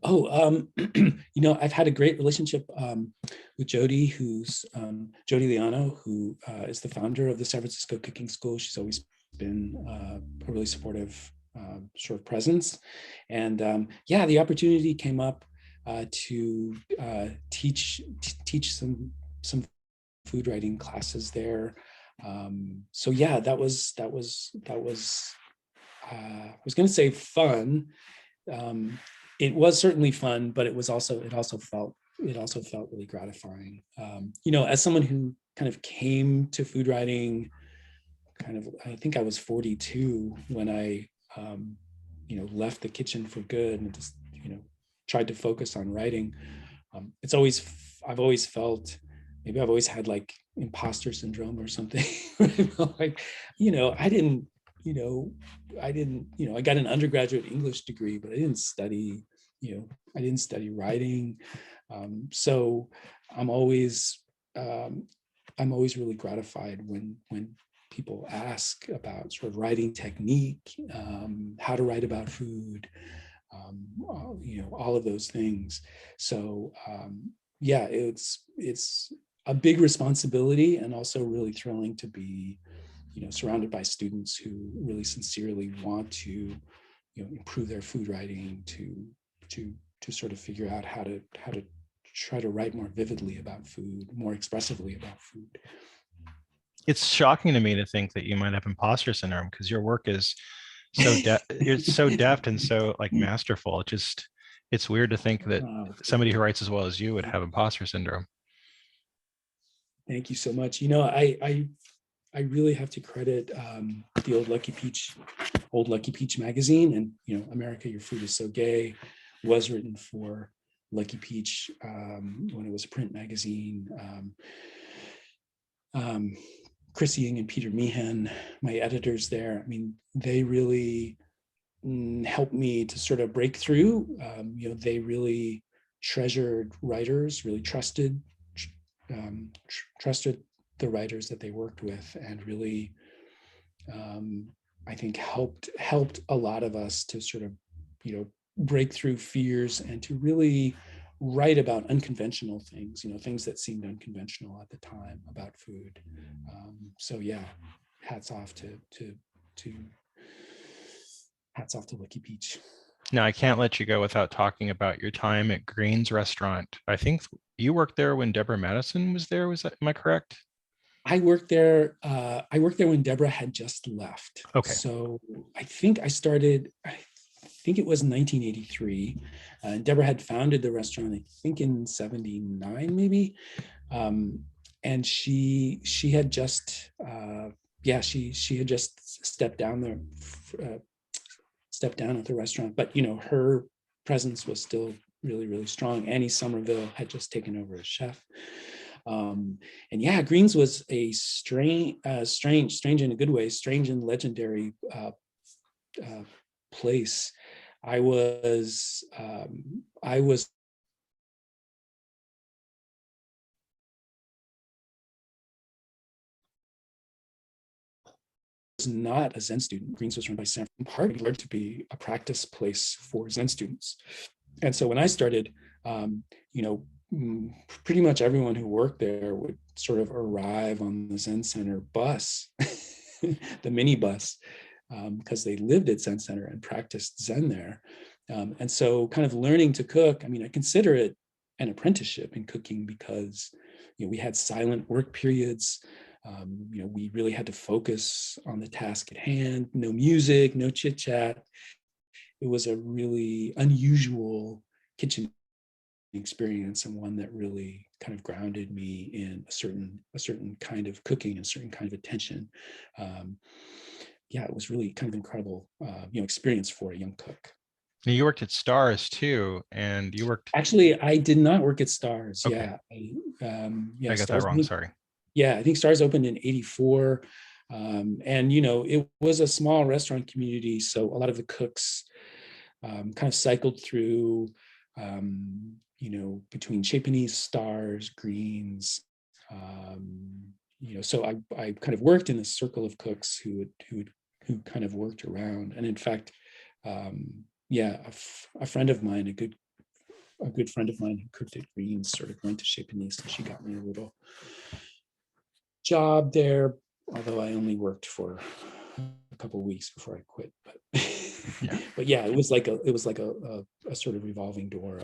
I've had a great relationship with Jody, Jody Liano, who is the founder of the San Francisco Cooking School. She's always been a really supportive sort of presence. And the opportunity came up to teach some food writing classes there. That was I was going to say fun. It was certainly fun, but it also felt really gratifying. As someone who kind of came to food writing, I think I was 42 when I left the kitchen for good and just tried to focus on writing. I've always felt, maybe I've always had like imposter syndrome or something. Like, I got an undergraduate English degree, but I didn't study writing. So I'm always really gratified when people ask about sort of writing technique, how to write about food, all of those things. So yeah, it's a big responsibility, and also really thrilling to be, surrounded by students who really sincerely want to, improve their food writing, to sort of figure out how to try to write more vividly about food, more expressively about food.
It's shocking to me to think that you might have imposter syndrome, because your work is so it's so deft and so like masterful. It's weird to think that somebody who writes as well as you would have imposter syndrome.
Thank you so much. I really have to credit the old Lucky Peach magazine, and America, Your Food is So Gay was written for Lucky Peach when it was a print magazine. Chris Ying and Peter Meehan, my editors there, they really helped me to sort of break through. They really treasured writers, really trusted the writers that they worked with, and really, I think helped a lot of us to sort of, break through fears and to really write about unconventional things, things that seemed unconventional at the time about food. So yeah, hats off to Lucky Peach.
Now, I can't let you go without talking about your time at Green's Restaurant. I think you worked there when Deborah Madison was there. Am I correct?
I worked there when Deborah had just left.
Okay.
So I think it was 1983. Deborah had founded the restaurant, I think in 79, maybe. And she had just, she had just stepped down at the restaurant, but her presence was still really, really strong. Annie Somerville had just taken over as chef. And yeah, Green's was a strange in a good way, strange and legendary place. I was not a Zen student. Green's was run by Sam Hart, to be a practice place for Zen students. And so when I started, pretty much everyone who worked there would sort of arrive on the Zen Center bus, the mini bus, because they lived at Zen Center and practiced Zen there. And so kind of learning to cook, I consider it an apprenticeship in cooking, because we had silent work periods. We really had to focus on the task at hand, no music, no chit chat. It was a really unusual kitchen experience, and one that really kind of grounded me in a certain kind of cooking, a certain kind of attention. It was really kind of incredible, experience for a young cook.
Now, you worked at Stars too, and you worked.
Actually, I did not work at Stars.
Okay. I got
Stars,
that wrong. Sorry.
Yeah, I think Stars opened in '84, and it was a small restaurant community, so a lot of the cooks kind of cycled through, between Chez Panisse, Stars, Greens. So I kind of worked in a circle of cooks who kind of worked around, and in fact, a friend of mine, a good friend of mine who cooked at Greens, sort of went to Chez Panisse, and she got me a little job there, although I only worked for a couple of weeks before I quit. But yeah, it was like a sort of revolving door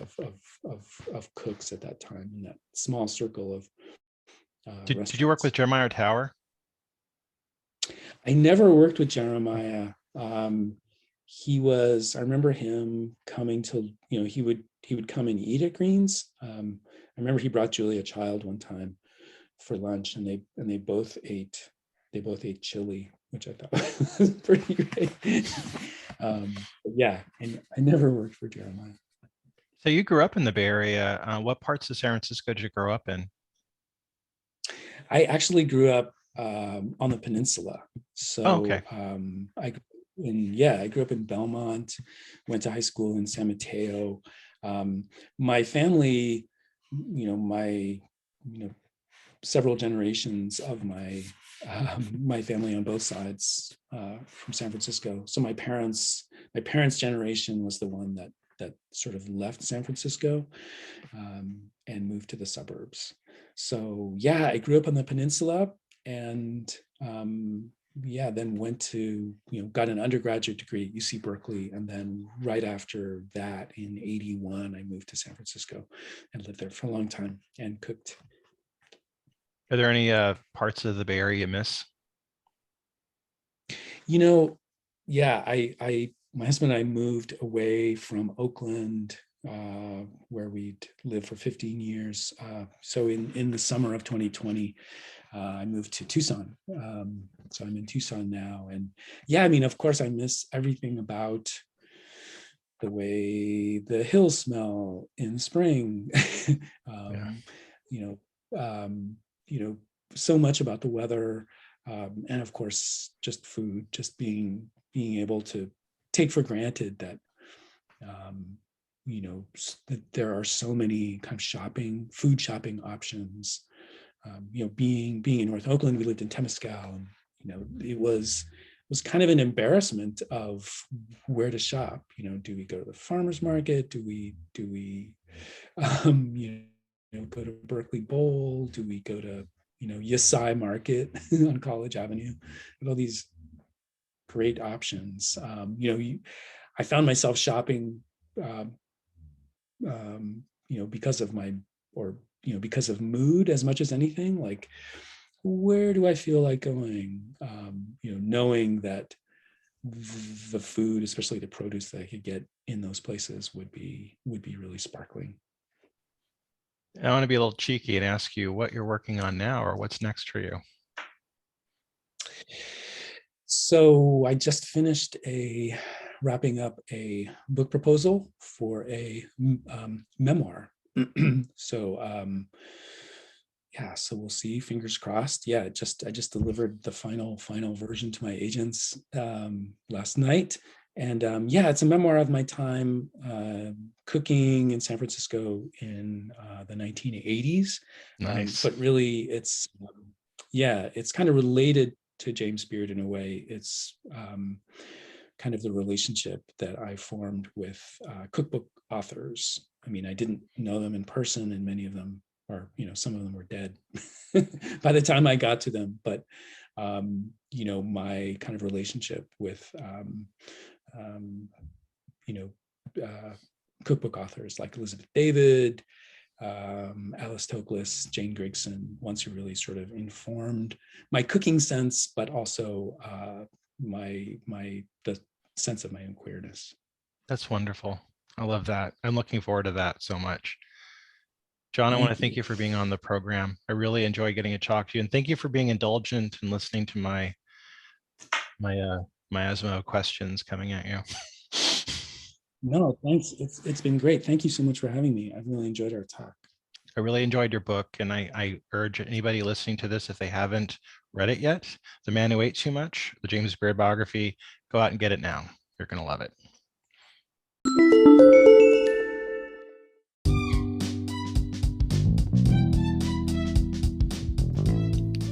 of cooks at that time, in that small circle of.
Did you work with Jeremiah Tower?
I never worked with Jeremiah. I remember him coming to, he would come and eat at Greens. I remember he brought Julia Child one time for lunch, and they both ate chili, which I thought was pretty great. And I never worked for Jeremiah.
So you grew up in the Bay Area. What parts of San Francisco did you grow up in?
I actually grew up on the peninsula. So
okay.
I grew up in Belmont, went to high school in San Mateo. My family my, several generations of my family on both sides from San Francisco. So my parents' generation was the one that sort of left San Francisco and moved to the suburbs. So yeah, I grew up on the peninsula, and then went to, got an undergraduate degree at UC Berkeley. And then right after that, in 81, I moved to San Francisco and lived there for a long time and cooked.
Are there any parts of the Bay Area you miss?
Yeah, my husband and I moved away from Oakland, where we'd lived for 15 years. So in the summer of 2020, I moved to Tucson. So I'm in Tucson now. And yeah, of course, I miss everything about the way the hills smell in spring. So much about the weather. And of course, just food, just being able to take for granted that, that there are so many kind of food shopping options. Being in North Oakland, we lived in Temescal, and it was kind of an embarrassment of where to shop. Do we go to the farmer's market? Do we go to Berkeley Bowl? Do we go to Yesai Market on College Avenue? With all these great options. I found myself shopping because of because of mood as much as anything. Like, where do I feel like going? Knowing that the food, especially the produce that I could get in those places, would be really sparkling.
I want to be a little cheeky and ask you what you're working on now, or what's next for you.
So I just finished wrapping up a book proposal for a memoir. So we'll see. Fingers crossed. Yeah, I just delivered the final version to my agents last night, and it's a memoir of my time cooking in San Francisco in the 1980s.
Nice.
But really, it's kind of related to James Beard in a way. It's kind of the relationship that I formed with cookbook authors. I didn't know them in person, and many of them are, some of them were dead by the time I got to them. But, my kind of relationship with, cookbook authors like Elizabeth David, Alice Toklas, Jane Grigson, ones who really sort of informed my cooking sense, but also the sense of my own queerness.
That's wonderful. I love that. I'm looking forward to that so much. John, I want to thank you for being on the program. I really enjoy getting to talk to you, and thank you for being indulgent and listening to my miasma of questions coming at you.
No, thanks. It's been great. Thank you so much for having me. I've really enjoyed our talk.
I really enjoyed your book, and I urge anybody listening to this, if they haven't read it yet, The Man Who Ate Too Much, the James Beard biography, go out and get it now. You're going to love it.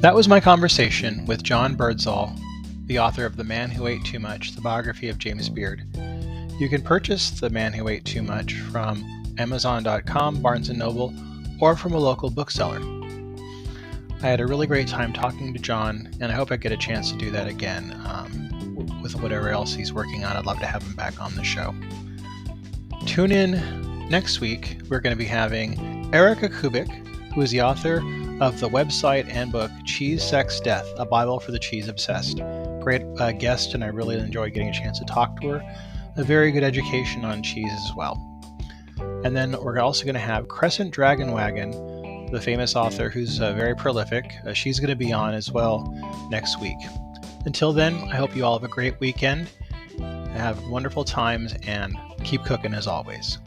That was my conversation with John Birdsall, the author of The Man Who Ate Too Much, the biography of James Beard. You can purchase The Man Who Ate Too Much from Amazon.com, Barnes & Noble, or from a local bookseller. I had a really great time talking to John, and I hope I get a chance to do that again with whatever else he's working on. I'd love to have him back on the show. Tune in next week. We're going to be having Erica Kubik, who is the author of the website and book Cheese, Sex, Death, A Bible for the Cheese Obsessed. Great guest, and I really enjoyed getting a chance to talk to her. A very good education on cheese as well. And then we're also going to have Crescent Dragon Wagon, the famous author who's very prolific. She's going to be on as well next week. Until then, I hope you all have a great weekend, have wonderful times, and keep cooking as always.